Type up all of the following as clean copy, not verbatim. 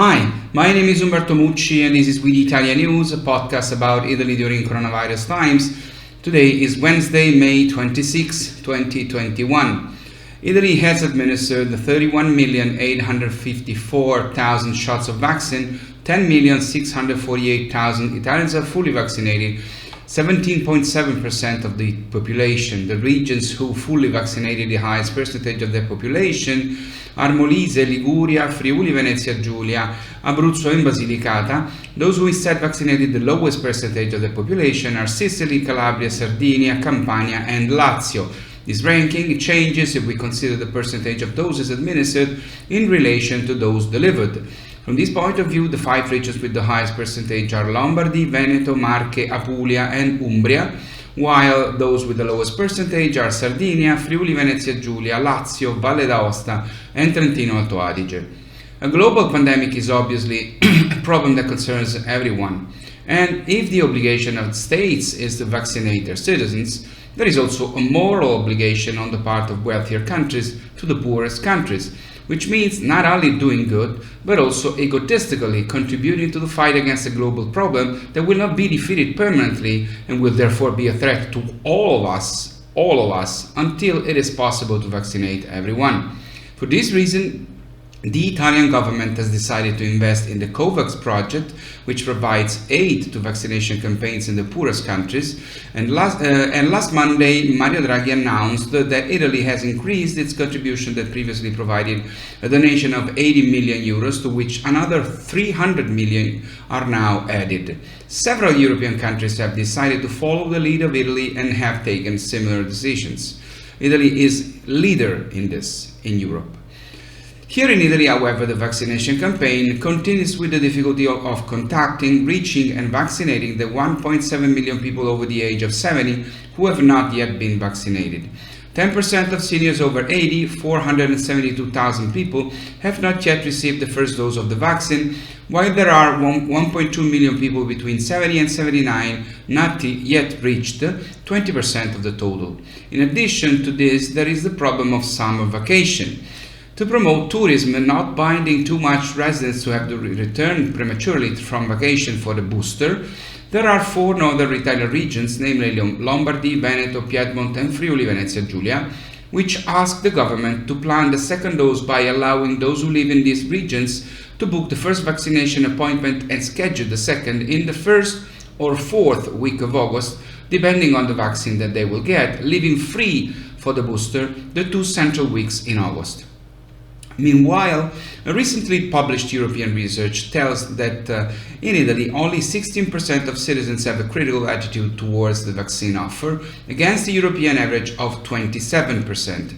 Hi, my name is Umberto Mucci and this is We the ItaliaNews, a podcast about Italy during coronavirus times. Today is Wednesday, May 26, 2021. Italy has administered 31,854,000 shots of vaccine, 10,648,000 Italians are fully vaccinated, 17.7% of the population. The regions who fully vaccinated the highest percentage of their population are Molise, Liguria, Friuli Venezia Giulia, Abruzzo and Basilicata. Those who instead vaccinated the lowest percentage of the population are Sicily, Calabria, Sardinia, Campania and Lazio. This ranking changes if we consider the percentage of doses administered in relation to those delivered. From this point of view, the five regions with the highest percentage are Lombardy, Veneto, Marche, Apulia and Umbria, while those with the lowest percentage are Sardinia, Friuli Venezia Giulia, Lazio, Valle d'Aosta and Trentino Alto Adige. A global pandemic is obviously a problem that concerns everyone, and if the obligation of states is to vaccinate their citizens, there is also a moral obligation on the part of wealthier countries to the poorest countries, which means not only doing good, but also egotistically contributing to the fight against a global problem that will not be defeated permanently and will therefore be a threat to all of us, until it is possible to vaccinate everyone. For this reason, the Italian government has decided to invest in the COVAX project, which provides aid to vaccination campaigns in the poorest countries. And last Monday, Mario Draghi announced that Italy has increased its contribution that previously provided a donation of 80 million euros, to which another 300 million are now added. Several European countries have decided to follow the lead of Italy and have taken similar decisions. Italy is leader in this in Europe. Here in Italy, however, the vaccination campaign continues with the difficulty of contacting, reaching and vaccinating the 1.7 million people over the age of 70 who have not yet been vaccinated. 10% of seniors over 80, 472,000 people, have not yet received the first dose of the vaccine, while there are 1.2 million people between 70 and 79 not yet reached 20% of the total. In addition to this, there is the problem of summer vacation. To promote tourism and not binding too much residents to have to return prematurely from vacation for the booster, there are four northern Italian regions, namely Lombardy, Veneto, Piedmont and Friuli Venezia Giulia, which ask the government to plan the second dose by allowing those who live in these regions to book the first vaccination appointment and schedule the second in the first or fourth week of August, depending on the vaccine that they will get, leaving free for the booster the two central weeks in August. Meanwhile, a recently published European research tells that in Italy only 16% of citizens have a critical attitude towards the vaccine offer, against the European average of 27%.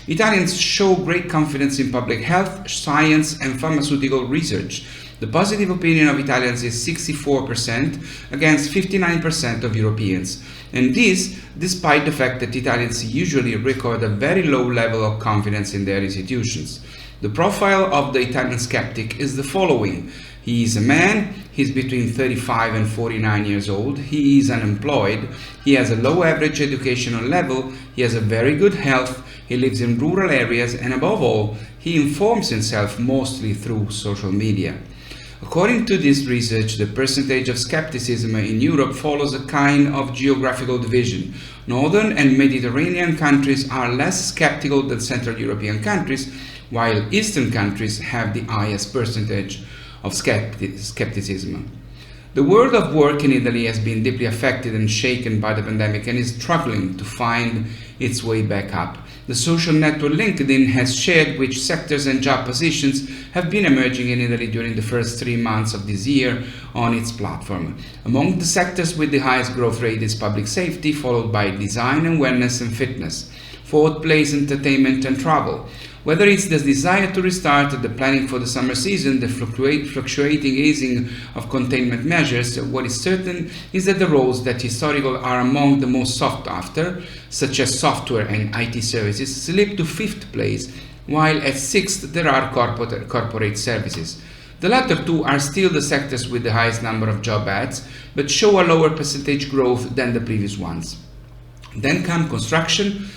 Italians show great confidence in public health, science and pharmaceutical research. The positive opinion of Italians is 64% against 59% of Europeans, and this despite the fact that Italians usually record a very low level of confidence in their institutions. The profile of the Italian skeptic is the following. He is a man, he is between 35 and 49 years old, he is unemployed, he has a low average educational level, he has a very good health, he lives in rural areas, and above all, he informs himself mostly through social media. According to this research, the percentage of skepticism in Europe follows a kind of geographical division. Northern and Mediterranean countries are less skeptical than Central European countries, while Eastern countries have the highest percentage of skepticism. The world of work in Italy has been deeply affected and shaken by the pandemic and is struggling to find its way back up. The social network LinkedIn has shared which sectors and job positions have been emerging in Italy during the first 3 months of this year on its platform. Among the sectors with the highest growth rate is public safety, followed by design and wellness and fitness. Fourth place, entertainment and travel. Whether it's the desire to restart the planning for the summer season, the fluctuating easing of containment measures, what is certain is that the roles that historically are among the most sought after, such as software and IT services, slip to fifth place, while at sixth there are corporate services. The latter two are still the sectors with the highest number of job ads, but show a lower percentage growth than the previous ones. Then come construction,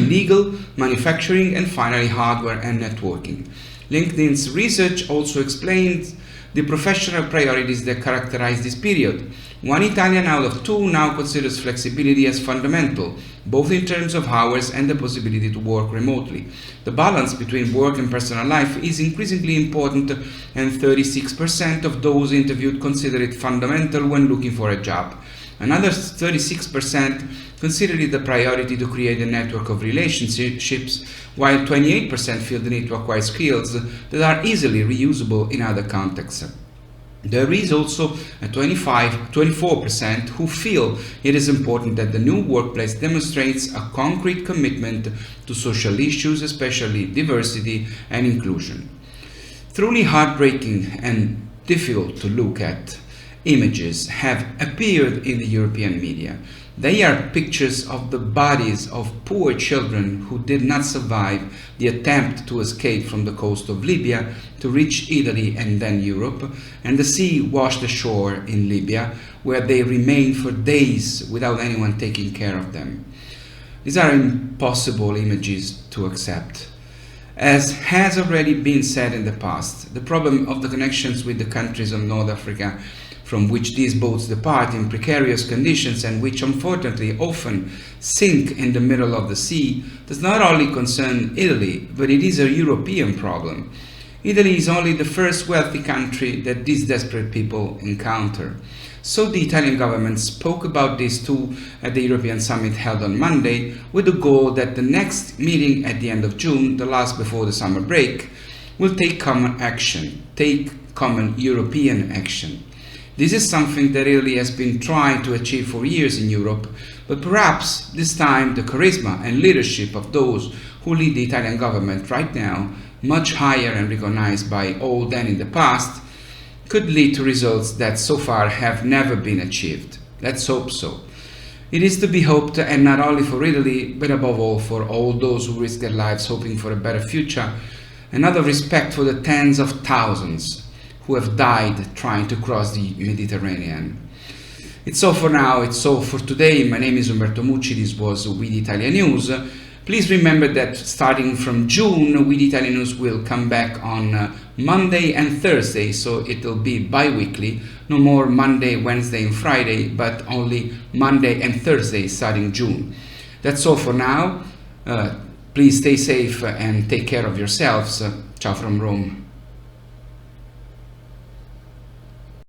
legal, manufacturing, and finally hardware and networking. LinkedIn's research also explains the professional priorities that characterize this period. One Italian out of two now considers flexibility as fundamental, both in terms of hours and the possibility to work remotely. The balance between work and personal life is increasingly important, and 36% of those interviewed consider it fundamental when looking for a job. Another 36% consider it a priority to create a network of relationships, while 28% feel the need to acquire skills that are easily reusable in other contexts. There is also a 24% who feel it is important that the new workplace demonstrates a concrete commitment to social issues, especially diversity and inclusion. Truly heartbreaking and difficult to look at images have appeared in the European media. They are pictures of the bodies of poor children who did not survive the attempt to escape from the coast of Libya to reach Italy and then Europe, and the sea washed ashore in Libya, where they remained for days without anyone taking care of them. These are impossible images to accept. As has already been said in the past, the problem of the connections with the countries of North Africa from which these boats depart in precarious conditions and which unfortunately often sink in the middle of the sea does not only concern Italy, but it is a European problem. Italy is only the first wealthy country that these desperate people encounter. So the Italian government spoke about this too at the European summit held on Monday, with the goal that the next meeting at the end of June, the last before the summer break, will take common action, take common European action. This is something that Italy has been trying to achieve for years in Europe, but perhaps this time the charisma and leadership of those who lead the Italian government right now, much higher and recognized by all than in the past, could lead to results that so far have never been achieved. Let's hope so. It is to be hoped, and not only for Italy, but above all for all those who risk their lives hoping for a better future, and out of respect for the tens of thousands who have died trying to cross the Mediterranean. It's all for now, it's all for today. My name is Umberto Mucci, this was We the ItaliaNews. Please remember that starting from June, We the ItaliaNews will come back on Monday and Thursday, so it'll be bi-weekly. No more Monday, Wednesday and Friday, but only Monday and Thursday starting June. That's all for now. Please stay safe and take care of yourselves. Ciao from Rome.